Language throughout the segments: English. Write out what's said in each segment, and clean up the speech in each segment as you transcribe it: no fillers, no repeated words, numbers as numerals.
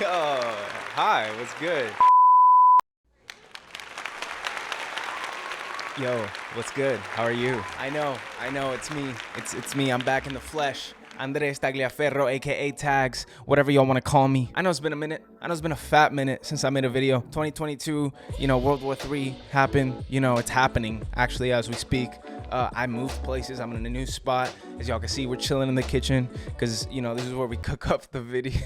Yo, hi, what's good? Yo, what's good? How are you? I know, it's me. It's me. I'm back in the flesh. Andres Tagliaferro, aka Tags, whatever y'all want to call me. I know it's been a minute. I know it's been a fat minute since I made a video. 2022, World War III happened. It's happening actually as we speak. I moved places. I'm in a new spot. As y'all can see, we're chilling in the kitchen because, this is where we cook up the video.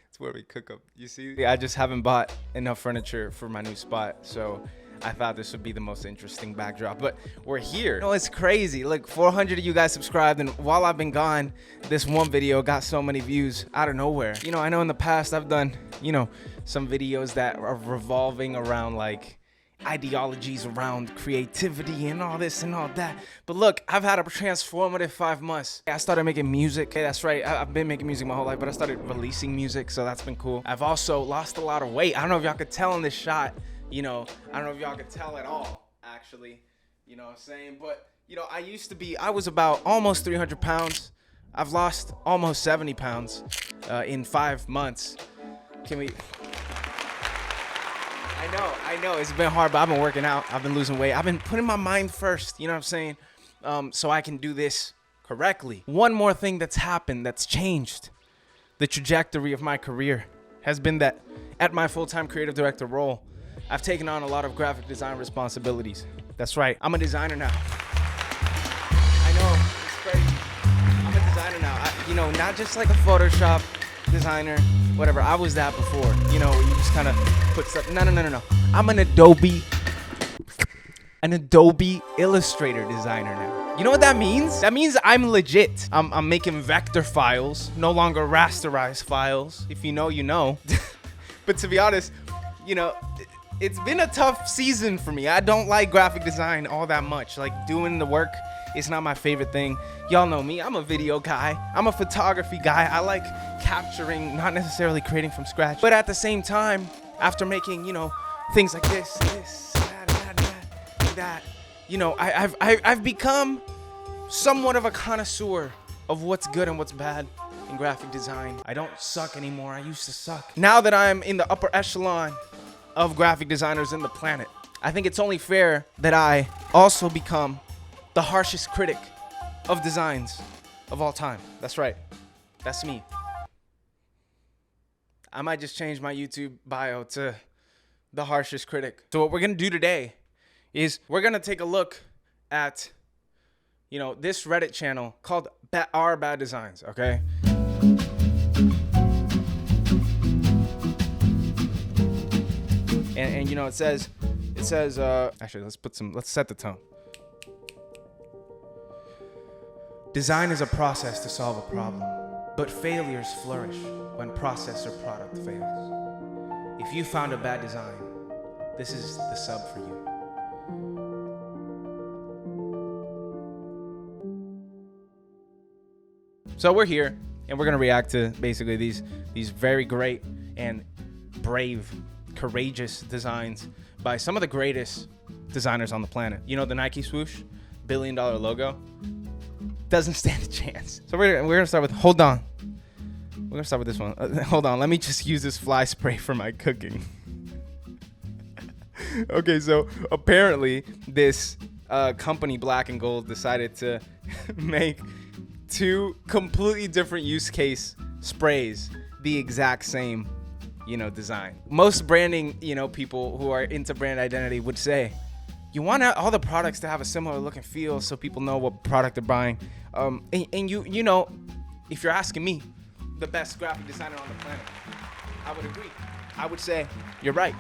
It's where we cook up. You see? I just haven't bought enough furniture for my new spot, so I thought this would be the most interesting backdrop. But we're here. It's crazy. Look, 400 of you guys subscribed, and while I've been gone, this one video got so many views out of nowhere. I know in the past I've done, some videos that are revolving around like ideologies around creativity and all this and all that. But look, I've had a transformative 5 months. I started making music. Okay, that's right. I've been making music my whole life, but I started releasing music, so that's been cool. I've also lost a lot of weight. I don't know if y'all could tell in this shot. I don't know if y'all could tell at all, actually. You know what I'm saying? But, I was about almost 300 pounds. I've lost almost 70 pounds in 5 months. I know, it's been hard, but I've been working out. I've been losing weight. I've been putting my mind first, you know what I'm saying? So I can do this correctly. One more thing that's happened, that's changed the trajectory of my career, has been that at my full-time creative director role, I've taken on a lot of graphic design responsibilities. That's right, I'm a designer now. I know, it's crazy. I'm a designer now. Not just like a Photoshop designer, whatever. I was that before, where you just kind of put stuff. No. I'm an Adobe Illustrator designer now. You know what that means? That means I'm legit. I'm making vector files, no longer rasterized files. If you know, you know. But to be honest, it's been a tough season for me. I don't like graphic design all that much. Like doing the work, it's not my favorite thing. Y'all know me, I'm a video guy. I'm a photography guy. I like capturing, not necessarily creating from scratch. But at the same time, after making, things like this, that, I've become somewhat of a connoisseur of what's good and what's bad in graphic design. I don't suck anymore. I used to suck. Now that I'm in the upper echelon of graphic designers in the planet, I think it's only fair that I also become the harshest critic of designs of all time. That's right. That's me. I might just change my YouTube bio to the harshest critic. So what we're going to do today is we're going to take a look at, this Reddit channel called Our Bad Designs, okay? And it says, actually, let's set the tone. Design is a process to solve a problem, but failures flourish when process or product fails. If you found a bad design, this is the sub for you. So we're here, and we're gonna react to basically these very great and brave, courageous designs by some of the greatest designers on the planet. The Nike swoosh, $1 billion logo, doesn't stand a chance. So we're gonna start with, hold on. We're gonna start with this one. Hold on, let me just use this fly spray for my cooking. Okay, so apparently this company, Black and Gold, decided to make 2 completely different use case sprays the exact same, design. Most branding, people who are into brand identity would say, you want all the products to have a similar look and feel so people know what product they're buying. And if you're asking me, the best graphic designer on the planet, I would agree. I would say, you're right.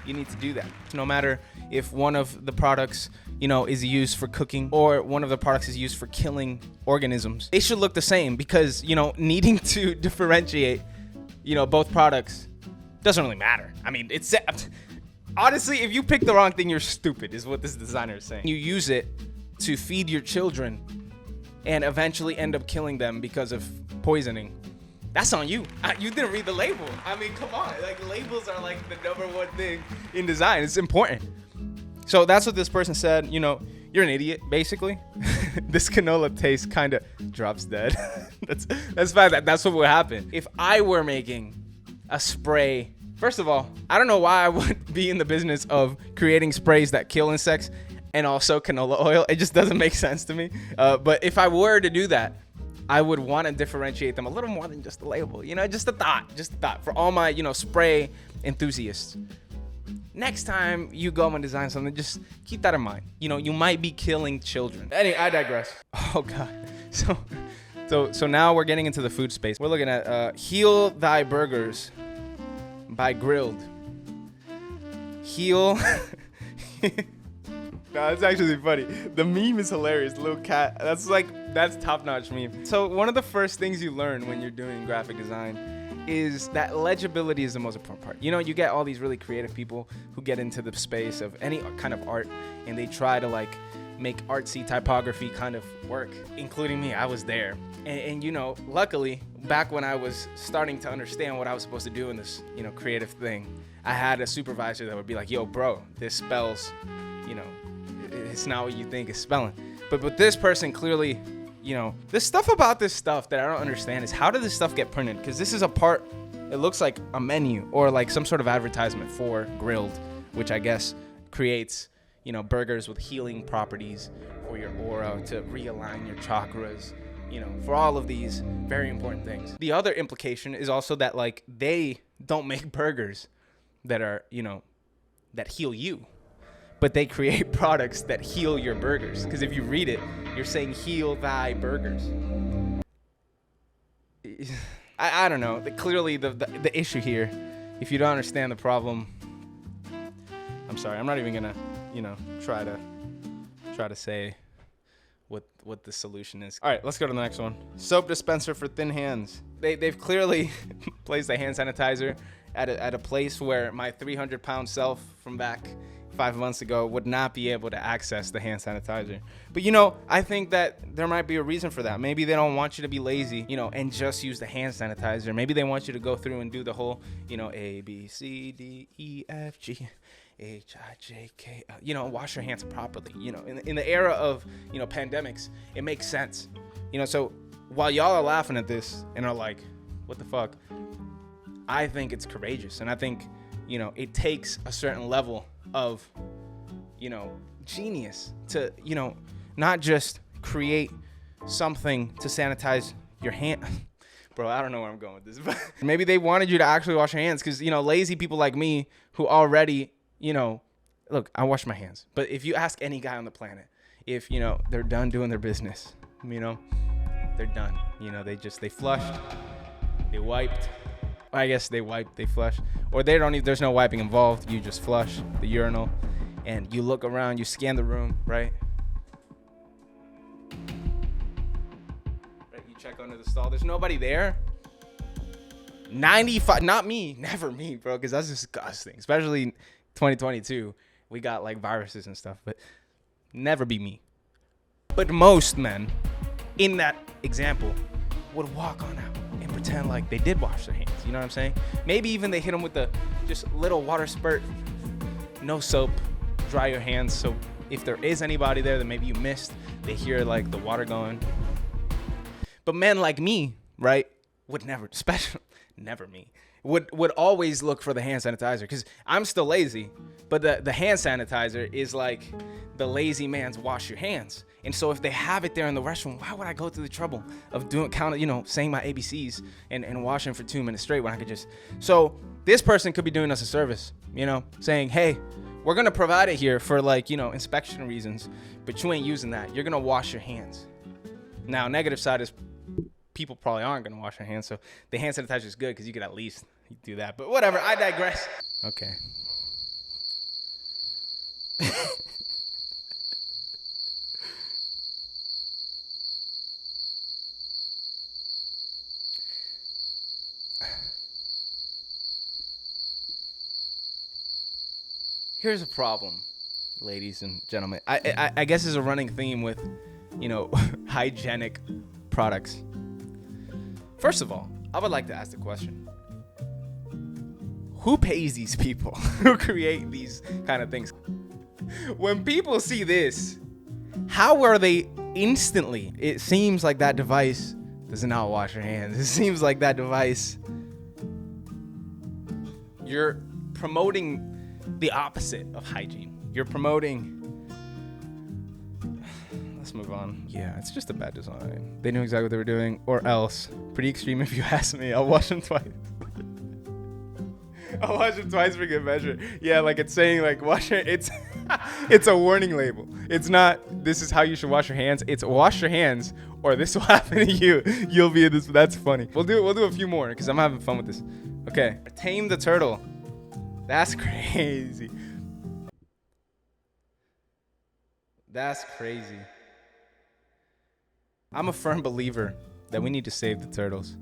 You need to do that. No matter if one of the products, is used for cooking or one of the products is used for killing organisms, they should look the same because, needing to differentiate, both products doesn't really matter. I mean, honestly, if you pick the wrong thing, you're stupid, is what this designer is saying. You use it to feed your children and eventually end up killing them because of poisoning. That's on you. You didn't read the label. I mean, come on. Like, labels are like the #1 thing in design. It's important. So that's what this person said. you're an idiot, basically. This canola taste kind of drops dead. That's fine. That's what would happen. If I were making a spray, first of all, I don't know why I would be in the business of creating sprays that kill insects and also canola oil. It just doesn't make sense to me. But if I were to do that, I would want to differentiate them a little more than just the label. Just a thought for all my, spray enthusiasts. Next time you go and design something, just keep that in mind. You might be killing children. Anyway, I digress. Oh God. So now we're getting into the food space. We're looking at Heal Thy Burgers by Grilled. Heal. No, it's actually funny. The meme is hilarious. Little cat. That's top-notch meme. So one of the first things you learn when you're doing graphic design is that legibility is the most important part. You get all these really creative people who get into the space of any kind of art, and they try to make artsy typography kind of work, including me. I was there. And luckily, back when I was starting to understand what I was supposed to do in this, creative thing, I had a supervisor that would be like, yo, bro, this spells, it's not what you think it's spelling. But with this person, clearly, the stuff about this stuff that I don't understand is how did this stuff get printed? Because this is a part, it looks like a menu or like some sort of advertisement for Grilled, which I guess creates, burgers with healing properties for your aura, to realign your chakras, for all of these very important things. The other implication is also that they don't make burgers that are, that heal you, but they create products that heal your burgers. Because if you read it, you're saying heal thy burgers. I don't know. Clearly the issue here, if you don't understand the problem, I'm sorry. I'm not even gonna, try to say what the solution is. All right, let's go to the next one. Soap dispenser for thin hands. They've clearly placed a hand sanitizer at a place where my 300-pound self from back 5 months ago would not be able to access the hand sanitizer. But I think that there might be a reason for that. Maybe they don't want you to be lazy, and just use the hand sanitizer. Maybe they want you to go through and do the whole, A, B, C, D, E, F, G, H, I, J, K, L. Wash your hands properly. In the era of, pandemics, it makes sense. So while y'all are laughing at this and are like, what the fuck? I think it's courageous. And I think, it takes a certain level of, genius to, not just create something to sanitize your hand. Bro, I don't know where I'm going with this, but maybe they wanted you to actually wash your hands because, lazy people like me who already, look, I wash my hands. But if you ask any guy on the planet, if, they're done doing their business, they're done. They flushed, they wiped. I guess they wipe, they flush, or they don't even, there's no wiping involved. You just flush the urinal and you look around, you scan the room, right? You check under the stall. There's nobody there. 95, not me, never me, bro, because that's disgusting. Especially 2022, we got viruses and stuff, but never be me. But most men in that example would walk on out and pretend like they did wash their hands. You know what I'm saying? Maybe even they hit them with the just little water spurt, no soap, dry your hands. So if there is anybody there that maybe you missed, they hear the water going. But men like me, right, would never, never me, would always look for the hand sanitizer because I'm still lazy. But the hand sanitizer is the lazy man's wash your hands. And so if they have it there in the restroom, why would I go through the trouble of saying my ABCs and washing for 2 minutes straight when I could just... So this person could be doing us a service, saying, hey, we're going to provide it here for inspection reasons, but you ain't using that. You're going to wash your hands. Now, negative side is people probably aren't going to wash their hands. So the hand sanitizer is good because you could at least do that. But whatever, I digress. Okay. Here's a problem, ladies and gentlemen. I guess it's a running theme with, hygienic products. First of all, I would like to ask the question. Who pays these people who create these kind of things? When people see this How are they instantly? It seems like that device does not wash your hands. It seems like that device, you're promoting the opposite of hygiene. You're promoting, let's move on. Yeah, it's just a bad design. They knew exactly what they were doing, or else. Pretty extreme if you ask me. I'll wash them twice. I'll wash them twice for good measure. Yeah, like it's saying like wash your, it's a warning label. It's not this is how you should wash your hands. It's wash your hands or this will happen to you. You'll be in this. That's funny. We'll do a few more because I'm having fun with this. Okay. Tame the turtle. That's crazy. That's crazy. I'm a firm believer that we need to save the turtles.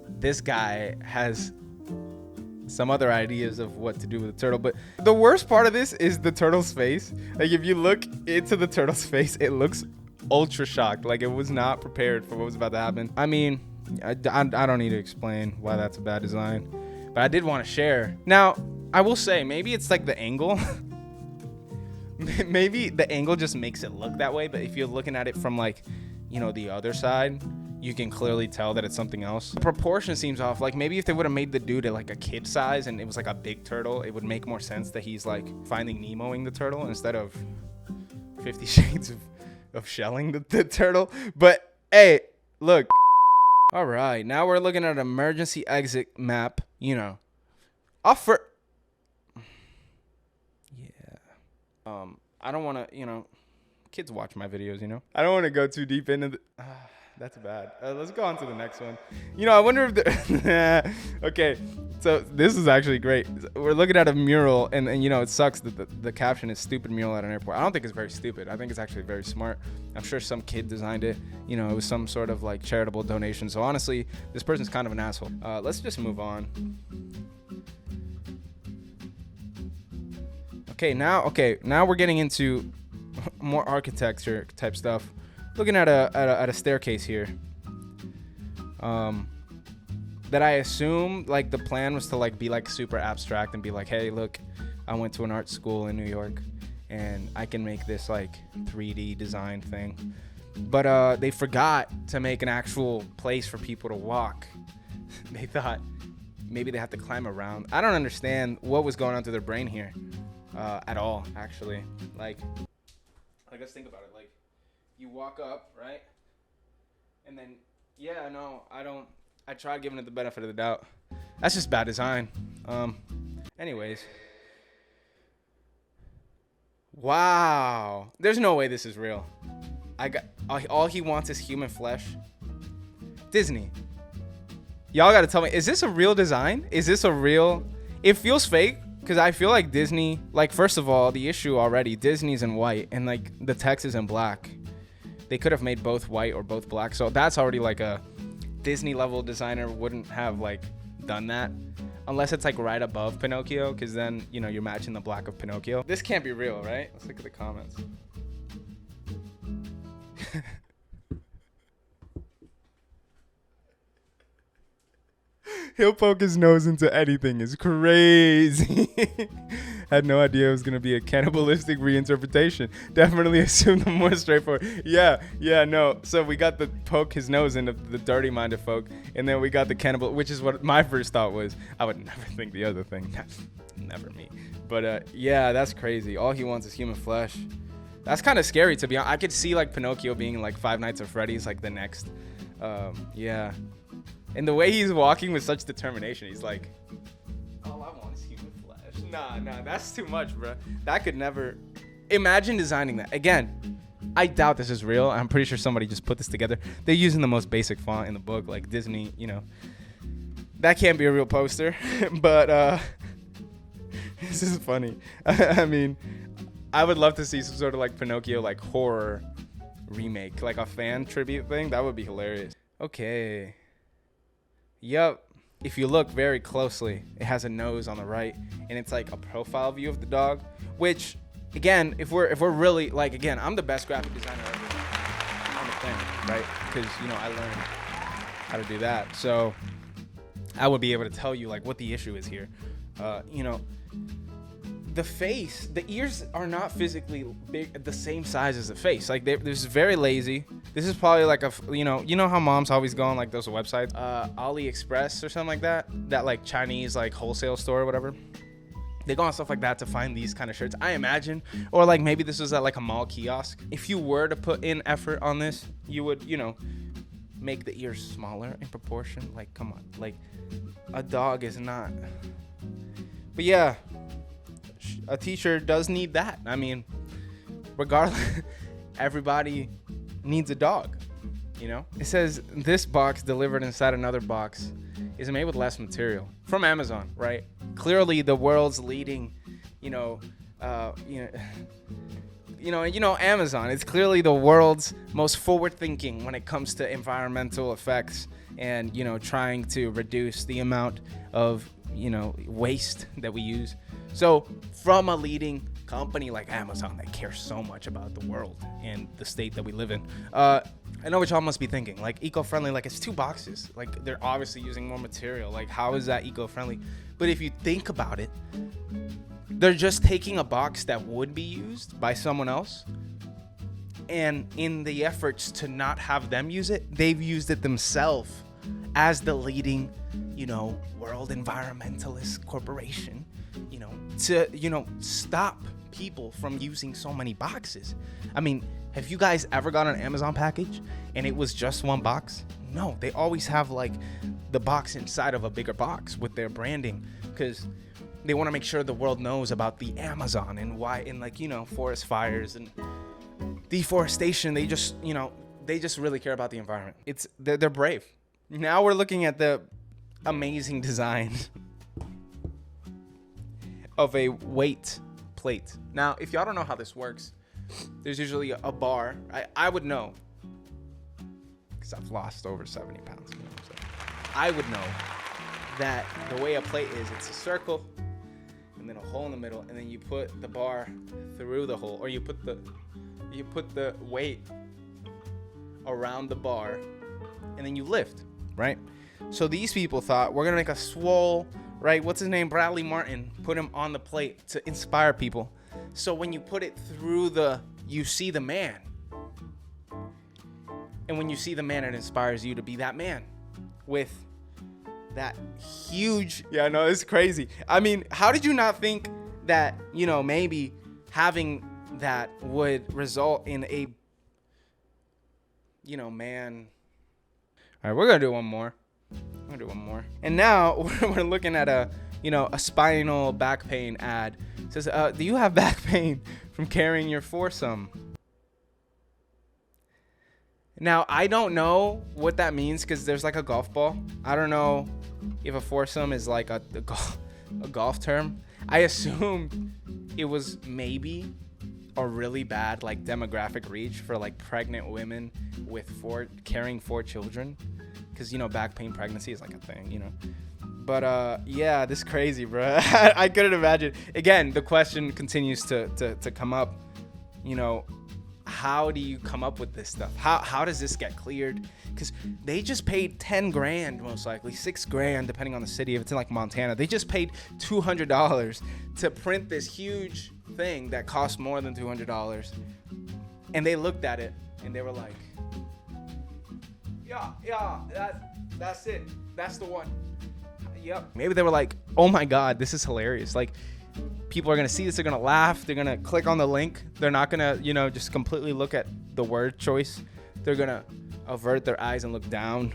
This guy has some other ideas of what to do with the turtle, but the worst part of this is the turtle's face. Like if you look into the turtle's face, it looks ultra shocked, like it was not prepared for what was about to happen. I mean, I don't need to explain why that's a bad design, but I did want to share. Now I will say maybe it's like the angle. Maybe the angle just makes it look that way, but if you're looking at it from like, you know, the other side, you can clearly tell that it's something else. The proportion seems off. Like maybe if they would have made the dude at like a kid size and it was like a big turtle, it would make more sense that he's like Finding Nemoing the turtle instead of 50 Shades of shelling the turtle. But hey, look. All right, now we're looking at an emergency exit map. You know, offer. Yeah. I don't want to, you know, kids watch my videos, you know. I don't want to go too deep into the. That's bad. Let's go on to the next one. You know, I wonder if the okay, so this is actually great. We're looking at a mural, and you know, it sucks that the caption is "stupid mural at an airport." I don't think it's very stupid. I think it's actually very smart. I'm sure some kid designed it. You know, it was some sort of like charitable donation. So honestly, this person's kind of an asshole. Let's just move on. Now we're getting into more architecture type stuff. Looking at a staircase here, that I assume like the plan was to like be like super abstract and be like, hey, look, I went to an art school in New York and I can make this like 3D design thing. But they forgot to make an actual place for people to walk. They thought maybe they have to climb around. I don't understand what was going on through their brain here at all, actually. Like let's think about it. Like, you walk up, right? And then, yeah, no, I tried giving it the benefit of the doubt. That's just bad design. Anyways. Wow. There's no way this is real. All he wants is human flesh. Disney. Y'all gotta tell me, is this a real design? Is this a real? It feels fake. Because I feel like Disney, like, first of all, the issue already, Disney's in white and like the text is in black. They could have made both white or both black. So that's already like a Disney level designer wouldn't have like done that unless it's like right above Pinocchio. Because then, you know, you're matching the black of Pinocchio. This can't be real, right? Let's look at the comments. He'll poke his nose into anything. Is crazy. Had no idea it was going to be a cannibalistic reinterpretation. Definitely assumed the more straightforward. Yeah, no. So we got the poke his nose into the dirty-minded folk, and then we got the cannibal, which is what my first thought was. I would never think the other thing. Never me. But yeah, that's crazy. All he wants is human flesh. That's kind of scary, to be honest. I could see like Pinocchio being like Five Nights at Freddy's, like the next. Yeah. And the way he's walking with such determination, he's like, all I want is human flesh. Nah, that's too much, bro. That could never. Imagine designing that. Again, I doubt this is real. I'm pretty sure somebody just put this together. They're using the most basic font in the book, like Disney, you know. That can't be a real poster. But this is funny. I mean, I would love to see some sort of like Pinocchio, like horror remake, like a fan tribute thing. That would be hilarious. Okay. Yep. If you look very closely, it has a nose on the right, and it's like a profile view of the dog. Which, again, if we're really like, again, I'm the best graphic designer ever on the planet, right? Because you know I learned how to do that, so I would be able to tell you like what the issue is here. You know, the face, the ears are not physically big, the same size as the face. Like this is very lazy. This is probably like you know how moms always go on like those websites, AliExpress or something like that like Chinese like wholesale store or whatever. They go on stuff like that to find these kind of shirts, I imagine. Or like maybe this was at like a mall kiosk. If you were to put in effort on this, you would, make the ears smaller in proportion. Like, come on. Like, a dog is not. But yeah, a teacher does need that. I mean, regardless, everybody needs a dog, It says this box delivered inside another box is made with less material from Amazon, right? Clearly the world's leading, Amazon. It's clearly the world's most forward-thinking when it comes to environmental effects and, trying to reduce the amount of, waste that we use. So from a leading company like Amazon that cares so much about the world and the state that we live in, I know what y'all must be thinking, like eco-friendly, like it's 2 boxes. Like they're obviously using more material. Like how is that eco-friendly? But if you think about it, they're just taking a box that would be used by someone else, and in the efforts to not have them use it, they've used it themselves as the leading, world environmentalist corporation, to, stop people from using so many boxes. I mean, have you guys ever got an Amazon package and it was just 1 box? No, they always have like the box inside of a bigger box with their branding, because they want to make sure the world knows about the Amazon and why, and like, forest fires and deforestation. They just, they just really care about the environment. They're brave. Now we're looking at the amazing design of a weight plate. Now, if y'all don't know how this works, there's usually a bar. I would know, because I've lost over 70 pounds. I would know that the way a plate is, it's a circle and then a hole in the middle, and then you put the bar through the hole, or you put the weight around the bar, and then you lift, right? So these people thought, we're gonna make a swole, right? What's his name? Bradley Martin. Put him on the plate to inspire people. So when you put it through you see the man. And when you see the man, it inspires you to be that man with that huge. Yeah, no, it's crazy. I mean, how did you not think that, maybe having that would result in a, man. All right, we're going to do one more. And now we're looking at a spinal back pain ad. It says, do you have back pain from carrying your foursome? Now, I don't know what that means, because there's like a golf ball. I don't know if a foursome is like a golf term. I assumed it was maybe a really bad like demographic reach for like pregnant women with carrying 4 children, because back pain pregnancy is like a thing, But yeah, this is crazy, bro. I couldn't imagine. Again, the question continues to come up. How do you come up with this stuff? How does this get cleared? Because they just paid $10,000, most likely $6,000, depending on the city. If it's in like Montana, they just paid $200 to print this huge thing that cost more than $200. And they looked at it and they were like, yeah, that's it. That's the one. Yep. Maybe they were like, oh my God, this is hilarious. Like, people are going to see this. They're going to laugh. They're going to click on the link. They're not going to, just completely look at the word choice. They're going to avert their eyes and look down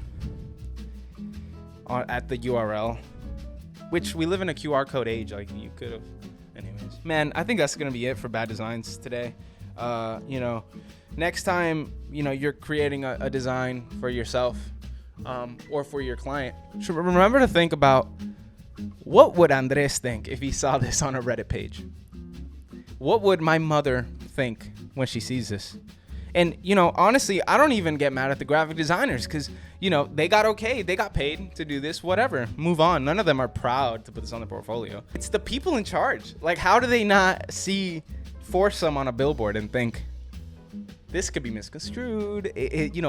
at the URL, which we live in a QR code age. Like, you could have. Anyways, man, I think that's going to be it for Bad Designs today. Next time, you're creating a design for yourself, or for your client, remember to think about, what would Andres think if he saw this on a Reddit page? What would my mother think when she sees this? And, honestly, I don't even get mad at the graphic designers, because, they got paid to do this, whatever, move on. None of them are proud to put this on their portfolio. It's the people in charge. Like, how do they not see foursome on a billboard and think, this could be misconstrued,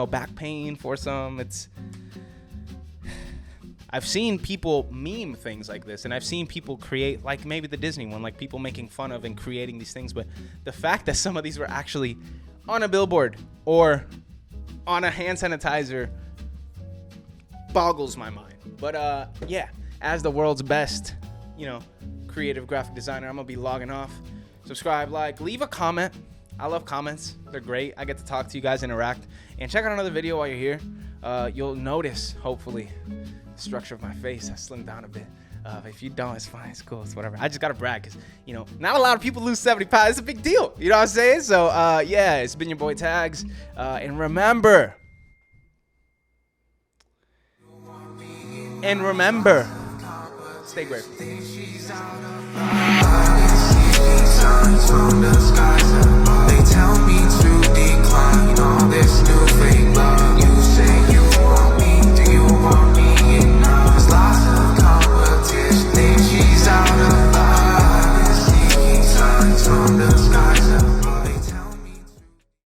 back pain, foursome, I've seen people meme things like this, and I've seen people create, like maybe the Disney one, like people making fun of and creating these things. But the fact that some of these were actually on a billboard or on a hand sanitizer boggles my mind. But yeah, as the world's best, creative graphic designer, I'm gonna be logging off. Subscribe, like, leave a comment. I love comments. They're great. I get to talk to you guys, interact, and check out another video while you're here. You'll notice, hopefully, the structure of my face. I slimmed down a bit. If you don't, it's fine. It's cool. It's whatever. I just gotta brag because, not a lot of people lose 70 pounds. It's a big deal. You know what I'm saying? So, yeah, it's been your boy Tags. And remember, stay grateful. Signs from the skies, they tell me to decline,